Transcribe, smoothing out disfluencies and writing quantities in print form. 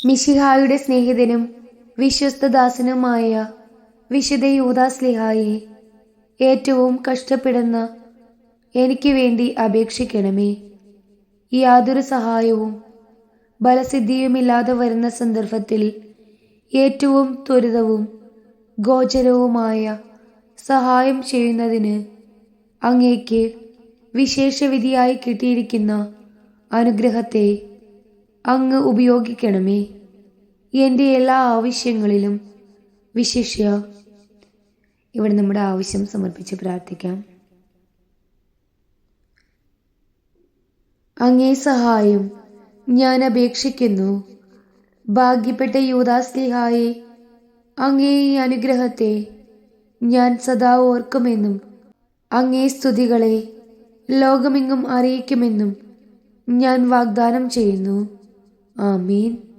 മിശിഹായുടെ സ്നേഹിതനും വിശ്വസ്തദാസനുമായ വിശുദ്ധ യൂദാസ്ലീഹായെ, ഏറ്റവും കഷ്ടപ്പെടുന്ന എനിക്ക് വേണ്ടി അപേക്ഷിക്കണമേ. യാതൊരു സഹായവും ബലസിദ്ധിയുമില്ലാതെ വരുന്ന സന്ദർഭത്തിൽ ഏറ്റവും ത്വരിതവും ഗോചരവുമായ സഹായം ചെയ്യുന്നതിന് അങ്ങേക്ക് വിശേഷവിധിയായി കിട്ടിയിരിക്കുന്ന അനുഗ്രഹത്തെ അങ്ങ് ഉപയോഗിക്കണമേ. എൻ്റെ എല്ലാ ആവശ്യങ്ങളിലും, വിശിഷ്യ ഇവിടെ നമ്മുടെ ആവശ്യം സമർപ്പിച്ച് പ്രാർത്ഥിക്കാം. അങ്ങേ സഹായം ഞാൻ അപേക്ഷിക്കുന്നു. ഭാഗ്യപ്പെട്ട യൂദാസ്ലീഹായെ, അങ്ങേ ഈ അനുഗ്രഹത്തെ ഞാൻ സദാ ഓർക്കുമെന്നും അങ്ങേ സ്തുതികളെ ലോകമെങ്ങും അറിയിക്കുമെന്നും ഞാൻ വാഗ്ദാനം ചെയ്യുന്നു. ആമീൻ.